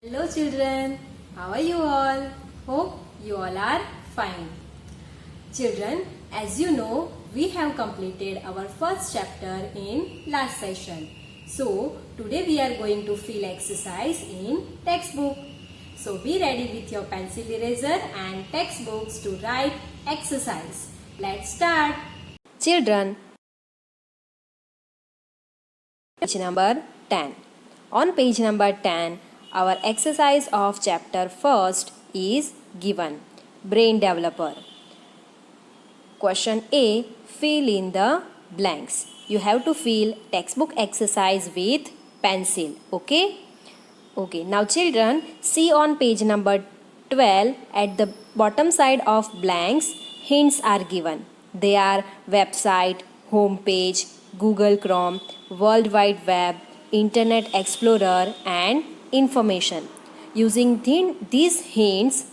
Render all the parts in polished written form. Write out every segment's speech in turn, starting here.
Hello children, how are you all? Hope you all are fine. Children, as you know, we have completed our first chapter in last session. So, today we are going to fill exercise in textbook. So, be ready with your pencil eraser and textbooks to write exercise. Let's start. Children, page number 10. On page number 10, our exercise of chapter first is given. Brain developer. Question A. Fill in the blanks. You have to fill textbook exercise with pencil. Okay? Okay. Now children, see on page number 12 at the bottom side of blanks, hints are given. They are website, home page, Google Chrome, World Wide Web, Internet Explorer and information. Using these hints,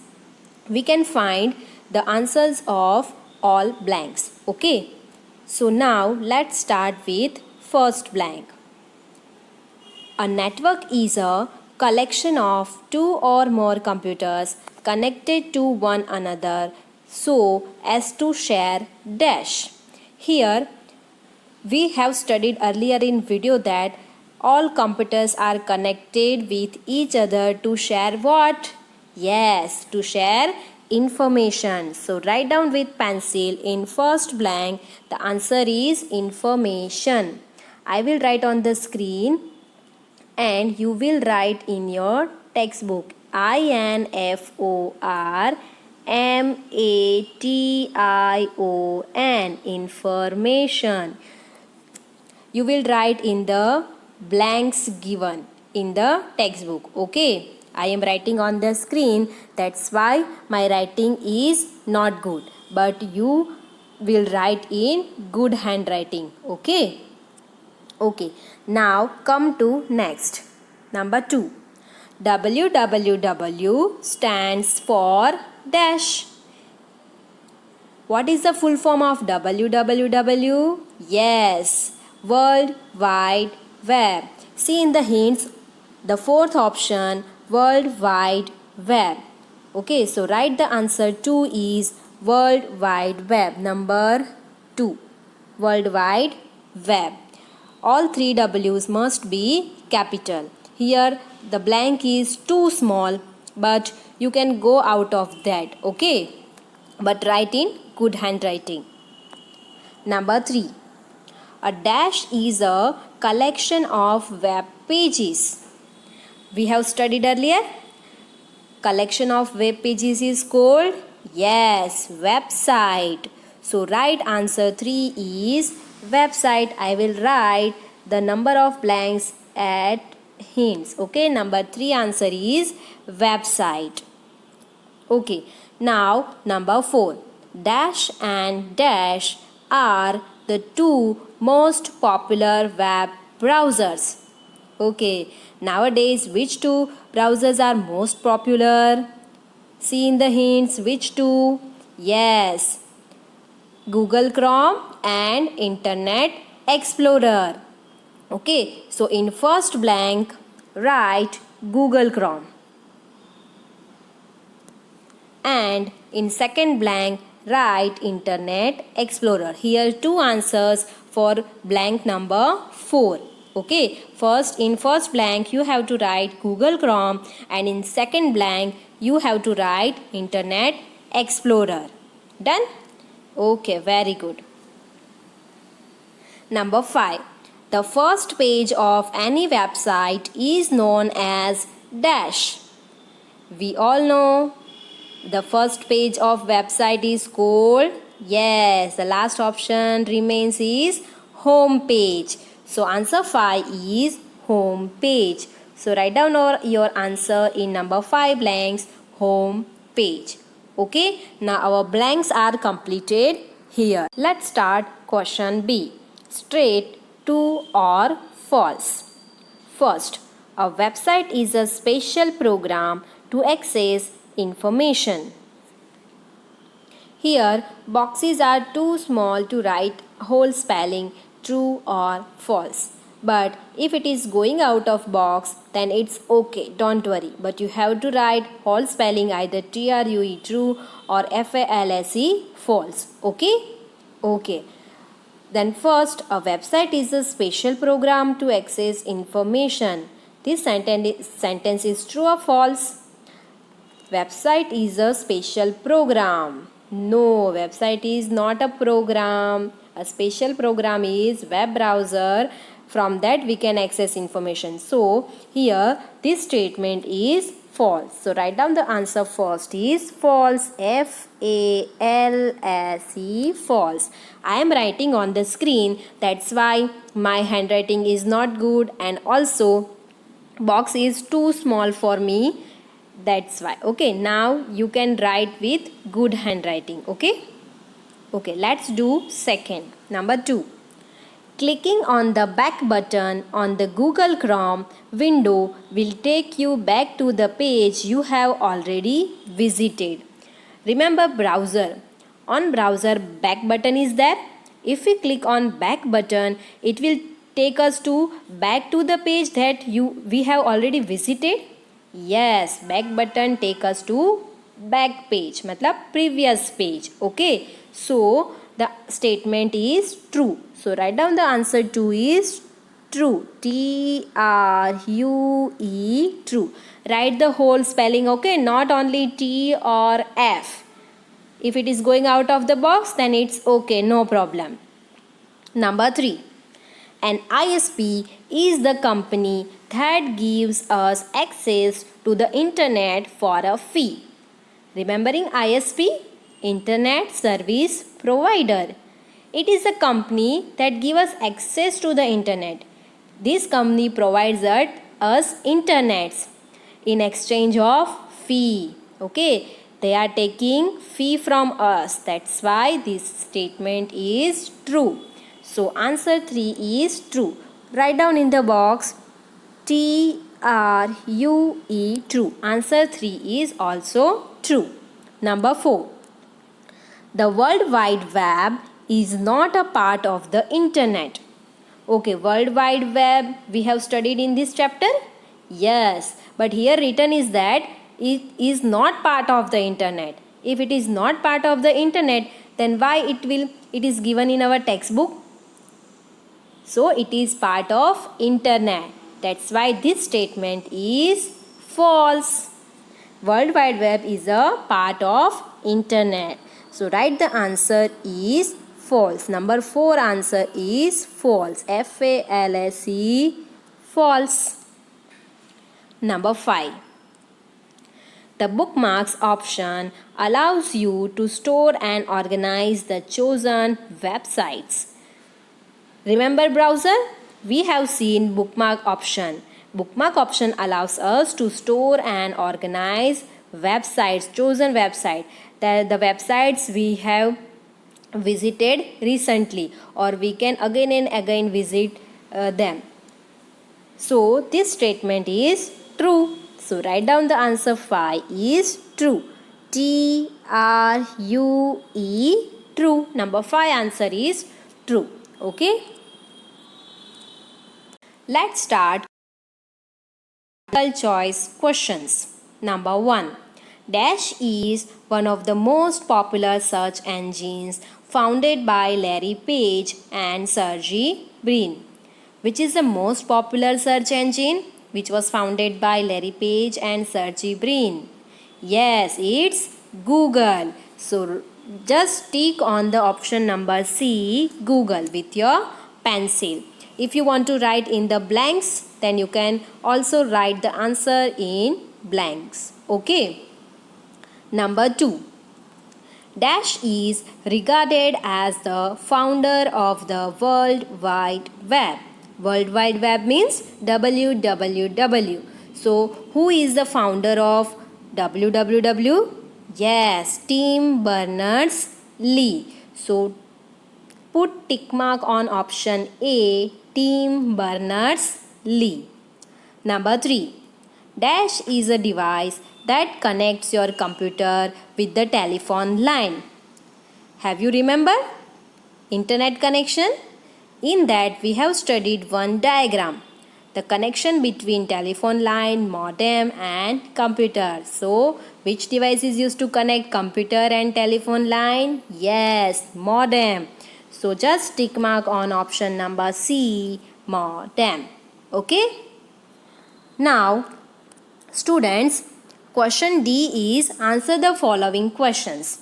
we can find the answers of all blanks. Okay. So now let's start with first blank. A network is a collection of two or more computers connected to one another so as to share dash. Here we have studied earlier in video that all computers are connected with each other to share what? Yes, to share information. So write down with pencil in first blank. The answer is information. I will write on the screen and you will write in your textbook INFORMATION, information. You will write in the blanks given in the textbook. Okay, I am writing on the screen, that's why my writing is not good, but you will write in good handwriting. Okay. Okay, now come to next. Number 2. WWW stands for dash. What is the full form of WWW? Yes, World Wide Web. See in the hints, the fourth option, World Wide Web. Okay, so write the answer 2 is World Wide Web. Number 2, World Wide Web. All three W's must be capital. Here the blank is too small, but you can go out of that. Okay, but write in good handwriting. Number 3. A dash is a collection of web pages. We have studied earlier. Collection of web pages is called, yes, website. So right answer 3 is website. I will write the number of blanks at hints. Okay, number 3 answer is website. Okay, now number 4. Dash and dash are the two most popular web browsers. Okay, nowadays which two browsers are most popular? See in the hints, which two? Yes, Google Chrome and Internet Explorer. Okay, so in first blank, write Google Chrome. And in second blank, write Internet Explorer. Here two answers for blank number 4. Okay, in first blank you have to write Google Chrome and in second blank you have to write Internet Explorer. Done? Okay, very good. Number 5. The first page of any website is known as dash. We all know the first page of website is called, yes, the last option remains is home page. So answer 5 is home page. So write down your answer in number 5 blanks, home page. Okay, now our blanks are completed here. Let's start question B. Straight, true or false. First, a website is a special program to access information. Here, boxes are too small to write whole spelling true or false. But if it is going out of box, then it's okay, don't worry. But you have to write whole spelling, either TRUE true or FALSE false. Okay? Okay. Then first, a website is a special program to access information. This sentence is true or false? Website is a special program. No, website is not a program. A special program is web browser. From that we can access information. So here this statement is false. So write down the answer first is false. FALSE false. I am writing on the screen. That's why my handwriting is not good, and also box is too small for me. That's why. Okay, now you can write with good handwriting. Okay. Okay, let's do second. Number 2. Clicking on the back button on the Google Chrome window will take you back to the page you have already visited. Remember browser. On browser, back button is there. If we click on back button, it will take us to back to the page that we have already visited. Yes, back button take us to back page, matlab previous page. Okay, so the statement is true. So write down the answer 2 is true. TRUE true. Write the whole spelling, okay, not only T or F. If it is going out of the box, then it's okay, no problem. Number 3. An ISP is the company that gives us access to the internet for a fee. Remembering ISP? Internet Service Provider. It is a company that gives us access to the internet. This company provides us internets in exchange of fee. Okay, they are taking fee from us. That's why this statement is true. So answer 3 is true. Write down in the box TRUE true. Answer 3 is also true. Number 4. The World Wide Web is not a part of the internet. Okay, World Wide Web we have studied in this chapter. Yes, but here written is that it is not part of the internet. If it is not part of the internet, then why it is given in our textbook? So it is part of internet. That's why this statement is false. World Wide Web is a part of internet. So write the answer is false. Number 4 answer is false. FALSE false. Number 5. The bookmarks option allows you to store and organize the chosen websites. Remember browser? We have seen bookmark option. Bookmark option allows us to store and organize websites, chosen website. The websites we have visited recently, or we can again and again visit them. So this statement is true. So write down the answer 5 is true. TRUE true. Number 5 answer is true. Okay. Let's start multiple choice questions. Number 1. Dash is one of the most popular search engines founded by Larry Page and Sergey Brin. Which is the most popular search engine which was founded by Larry Page and Sergey Brin? Yes, it's Google. So just tick on the option number C, Google, with your pencil. If you want to write in the blanks, then you can also write the answer in blanks. Okay. Number 2. Dash is regarded as the founder of the World Wide Web. World Wide Web means www. So who is the founder of www? Yes, Tim Berners-Lee. So put tick mark on option A, Tim Berners-Lee. Number 3. Dash is a device that connects your computer with the telephone line. Have you remembered? Internet connection? In that we have studied one diagram, the connection between telephone line, modem and computer. So which device is used to connect computer and telephone line? Yes, modem. So just tick mark on option number C, modem. Okay. Now students, question D is answer the following questions.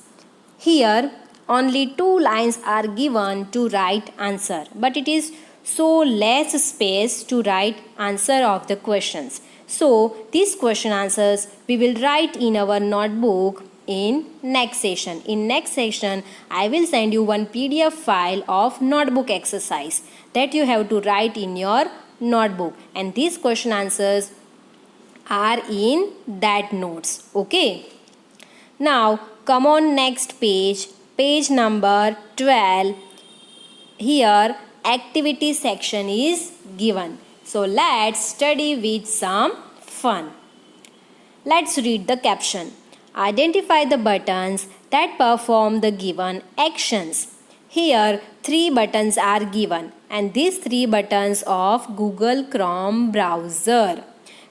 Here only 2 lines are given to write answer, but it is so less space to write answer of the questions. So these question answers we will write in our notebook in next session. In next session I will send you one PDF file of notebook exercise that you have to write in your notebook, and these question answers are in that notes. Okay. Now come on next page, page number 12. Here activity section is given. So let's study with some fun. Let's read the caption. Identify the buttons that perform the given actions. Here 3 buttons are given, and these 3 buttons of Google Chrome browser.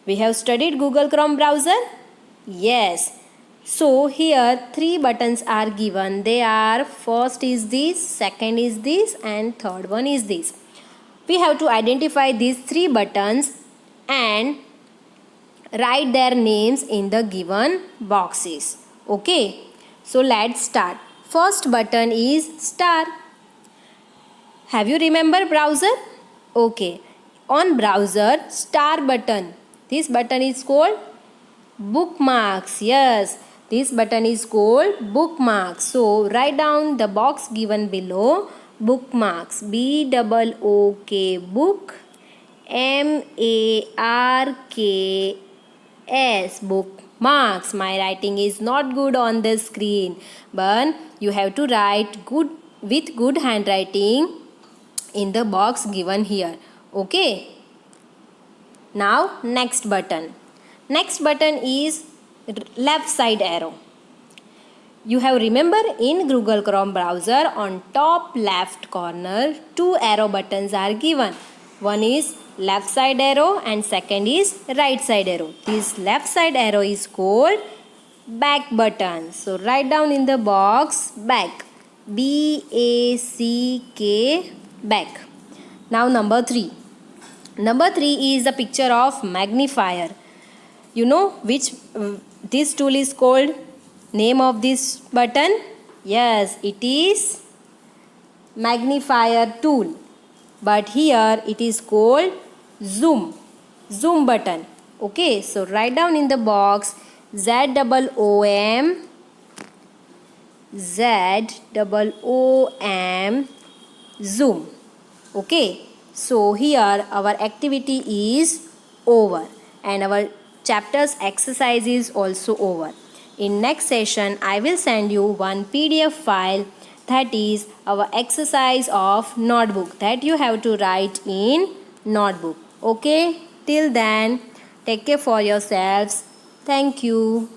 We have studied Google Chrome browser? Yes. So here 3 buttons are given. They are, first is this, second is this, and third one is this. We have to identify these 3 buttons and write their names in the given boxes. Okay. So let's start. First button is star. Have you remember browser? Okay. On browser, star button. This button is called bookmarks. Yes, this button is called bookmarks. So write down the box given below, bookmarks. B-O-O-K, book, M-A-R-K-S, bookmarks. My writing is not good on the screen, but you have to write good with good handwriting in the box given here. Okay. Now next button. Next button is left side arrow. You have remember in Google Chrome browser on top left corner 2 arrow buttons are given. One is left side arrow and second is right side arrow. This left side arrow is called back button. So write down in the box back. B-A-C-K, back. Now number 3. Number 3 is the picture of magnifier. You know which this tool is called? Name of this button? Yes, it is magnifier tool. But here it is called zoom. Zoom button. Okay, so write down in the box Z-O-O-M, Z-O-O-M, zoom. Okay. So here our activity is over and our chapter's exercise is also over. In next session I will send you one PDF file, that is our exercise of notebook, that you have to write in notebook. Okay, till then take care for yourselves. Thank you.